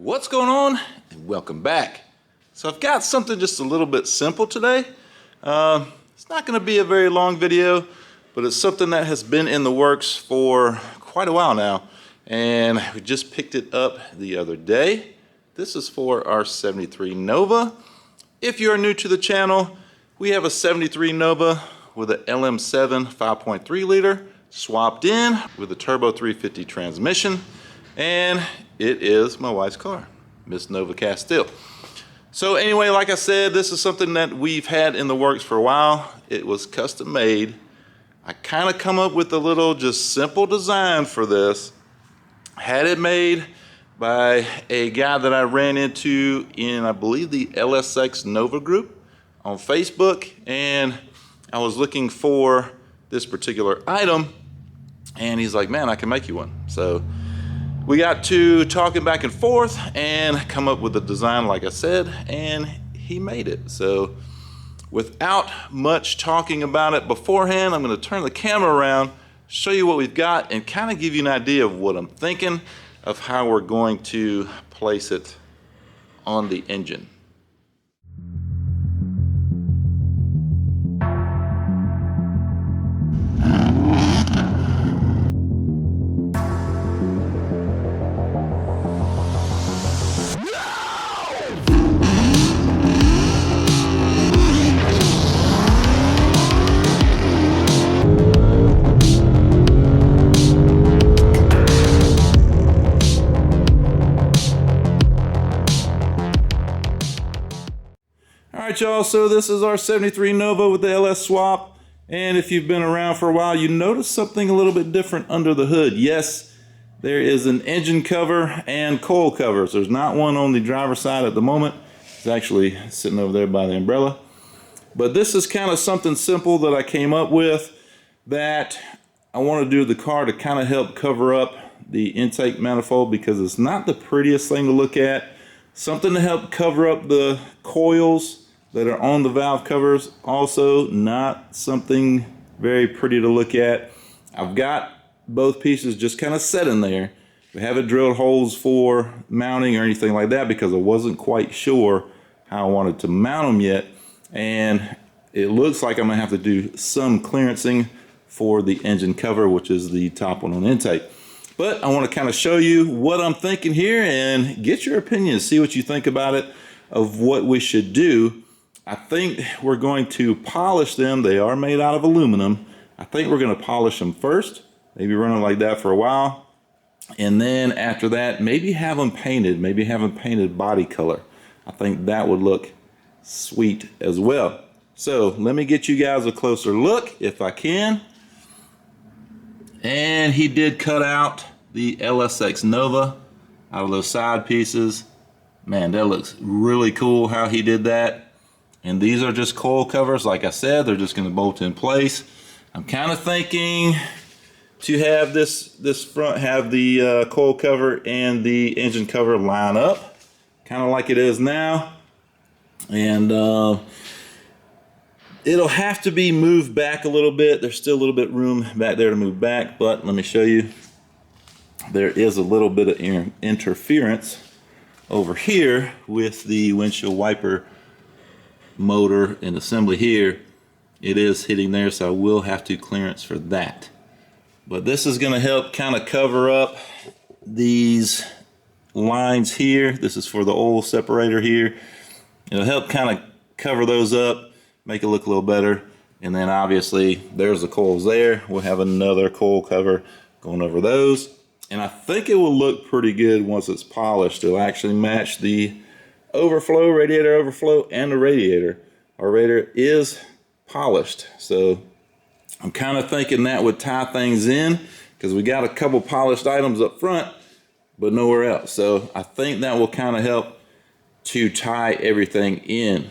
What's going on? And welcome back. So I've got something just a little bit simple today. It's not going to be a very long video, but it's something that has been in the works for quite a while now, and we just picked it up the other day. This is for our 73 Nova. If you're new to the channel, we have a 73 Nova with an LM7 5.3 liter swapped in with a turbo 350 transmission, and it is my wife's car, Miss Nova Castile. So anyway, like I said, this is something that we've had in the works for a while. It was custom made. I kind of come up with a little just simple design for this. Had it made by a guy that I ran into in, I believe, the LSX Nova group on Facebook, and I was looking for this particular item, and he's like, man, I can make you one. So we got to talking back and forth and come up with a design, like I said, and he made it. So without much talking about it beforehand, I'm going to turn the camera around, show you what we've got, and kind of give you an idea of what I'm thinking of how we're going to place it on the engine. Alright y'all, so this is our 73 Nova with the LS swap, and if you've been around for a while, you notice something a little bit different under the hood. Yes, there is an engine cover and coil covers. There's not one on the driver's side at the moment. It's actually sitting over there by the umbrella. But this is kind of something simple that I came up with that I want to do the car to kind of help cover up the intake manifold, because it's not the prettiest thing to look at. Something to help cover up the coils that are on the valve covers. Also not something very pretty to look at. I've got both pieces just kind of set in there. We haven't drilled holes for mounting or anything like that because I wasn't quite sure how I wanted to mount them yet. And it looks like I'm gonna have to do some clearancing for the engine cover, which is the top one on the intake. But I want to kind of show you what I'm thinking here and get your opinion, see what you think about it, of what we should do. I think we're going to polish them. They are made out of aluminum. I think we're going to polish them first, maybe run them like that for a while, and then after that, maybe have them painted, maybe have them painted body color. I think that would look sweet as well. So let me get you guys a closer look if I can. And he did cut out the LSX Nova out of those side pieces. Man, that looks really cool how he did that. And these are just coil covers. Like I said, they're just going to bolt in place. I'm kind of thinking to have this front have the coil cover and the engine cover line up, kind of like it is now. And it'll have to be moved back a little bit. There's still a little bit room back there to move back, but let me show you. There is a little bit of interference over here with the windshield wiper motor and assembly here. It is hitting there, so I will have to clearance for that. But this is going to help kind of cover up these lines here. This is for the oil separator here. It'll help kind of cover those up, make it look a little better. And then obviously there's the coils there. We'll have another coil cover going over those. And I think it will look pretty good once it's polished. It'll actually match the overflow, radiator overflow, and the radiator. Our radiator is polished. So I'm kind of thinking that would tie things in, because we got a couple polished items up front, but nowhere else. So I think that will kind of help to tie everything in.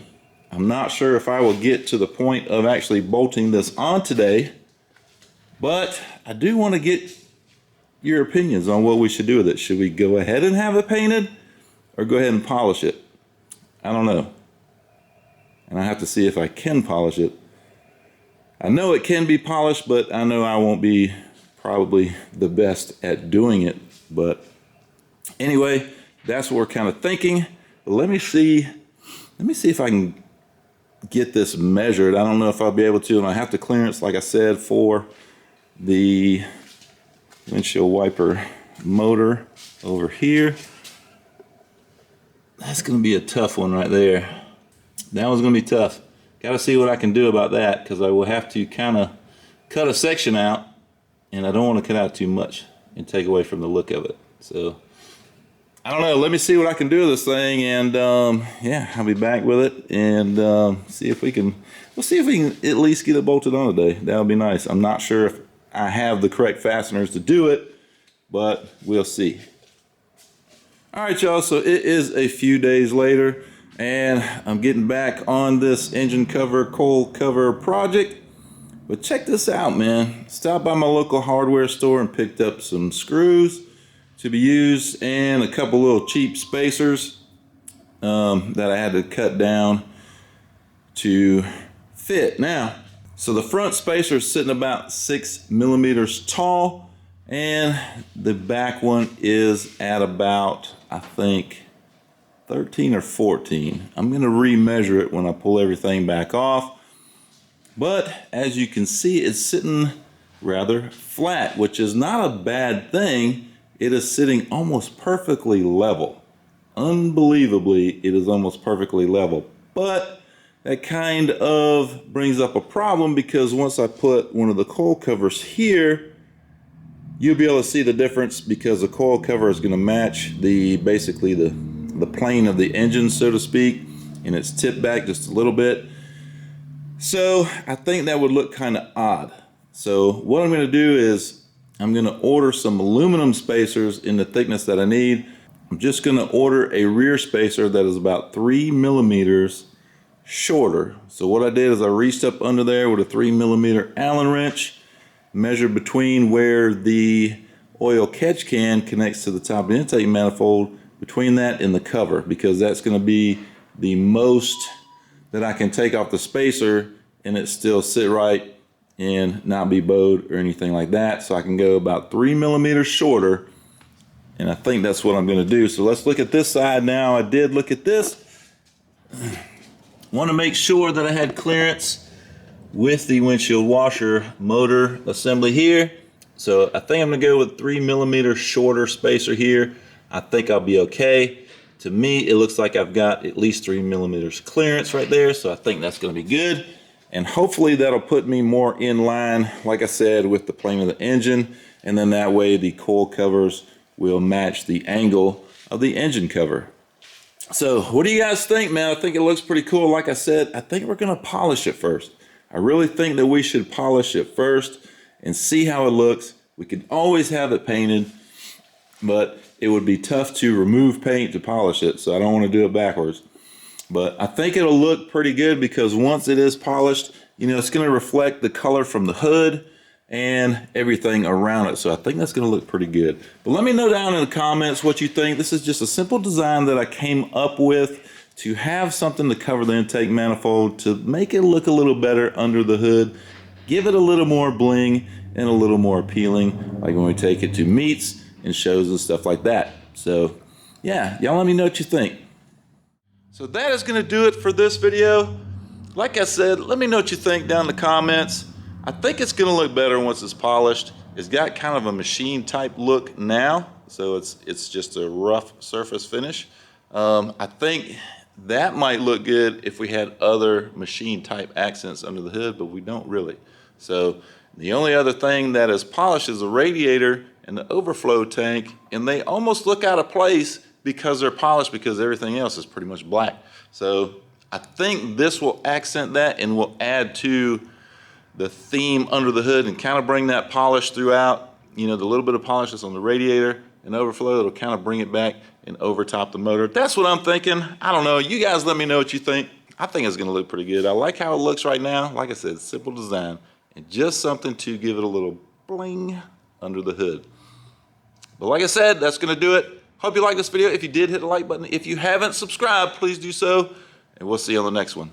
I'm not sure if I will get to the point of actually bolting this on today, but I do want to get your opinions on what we should do with it. Should we go ahead and have it painted or go ahead and polish it? I don't know. And I have to see if I can polish it. I know it can be polished, but I know I won't be probably the best at doing it. But anyway, that's what we're kind of thinking. But let me see if I can get this measured. I don't know if I'll be able to, and I have to clearance, like I said, for the windshield wiper motor over here. That's going to be a tough one right there. That one's going to be tough. Got to see what I can do about that, because I will have to kind of cut a section out, and I don't want to cut out too much and take away from the look of it. So I don't know. Let me see what I can do with this thing, and yeah, I'll be back with it and see if we can. We'll see if we can at least get it bolted on today. That would be nice. I'm not sure if I have the correct fasteners to do it, but we'll see. All right, y'all, so it is a few days later, and I'm getting back on this engine cover, coil cover project. But check this out, man. Stopped by my local hardware store and picked up some screws to be used and a couple little cheap spacers that I had to cut down to fit. Now, so the front spacer is sitting about 6 millimeters tall, and the back one is at about, I think, 13 or 14. I'm gonna remeasure it when I pull everything back off. But as you can see, it's sitting rather flat, which is not a bad thing. It is sitting almost perfectly level. Unbelievably, it is almost perfectly level. But that kind of brings up a problem, because once I put one of the coil covers here, you'll be able to see the difference, because the coil cover is going to match basically the plane of the engine, so to speak, and it's tipped back just a little bit. So I think that would look kind of odd. So what I'm going to do is I'm going to order some aluminum spacers in the thickness that I need. I'm just going to order a rear spacer that is about 3 millimeters shorter. So what I did is I reached up under there with a 3 millimeter Allen wrench, measured between where the oil catch can connects to the top of the intake manifold, between that and the cover, because that's going to be the most that I can take off the spacer and it still sit right and not be bowed or anything like that. So I can go about 3 millimeters shorter, and I think that's what I'm going to do. So let's look at this side now. I did look at this. Want to make sure that I had clearance with the windshield washer motor assembly here. So I think I'm going to go with 3 millimeters shorter spacer here. I think I'll be okay. To me, it looks like I've got at least 3 millimeters clearance right there, so I think that's going to be good. And hopefully that'll put me more in line, like I said, with the plane of the engine, and then that way the coil covers will match the angle of the engine cover. So what do you guys think, man? I think it looks pretty cool. Like I said, I think we're going to polish it first. I really think that we should polish it first and see how it looks. We could always have it painted, but it would be tough to remove paint to polish it, so I don't want to do it backwards. But I think it'll look pretty good, because once it is polished, you know, it's going to reflect the color from the hood and everything around it. So I think that's going to look pretty good. But let me know down in the comments what you think. This is just a simple design that I came up with to have something to cover the intake manifold, to make it look a little better under the hood, give it a little more bling and a little more appealing, like when we take it to meets and shows and stuff like that. So yeah, y'all let me know what you think. So that is going to do it for this video. Like I said, let me know what you think down in the comments. I think it's going to look better once it's polished. It's got kind of a machine type look now, so it's just a rough surface finish. I think that might look good if we had other machine type accents under the hood, but we don't really. So the only other thing that is polished is the radiator and the overflow tank, and they almost look out of place because they're polished, because everything else is pretty much black. So I think this will accent that and will add to the theme under the hood and kind of bring that polish throughout. You know, the little bit of polish that's on the radiator and overflow, it'll kind of bring it back and overtop the motor. That's what I'm thinking. I don't know. You guys let me know what you think. I think it's going to look pretty good. I like how it looks right now. Like I said, simple design and just something to give it a little bling under the hood. But like I said, that's going to do it. Hope you liked this video. If you did, hit the like button. If you haven't subscribed, please do so. And we'll see you on the next one.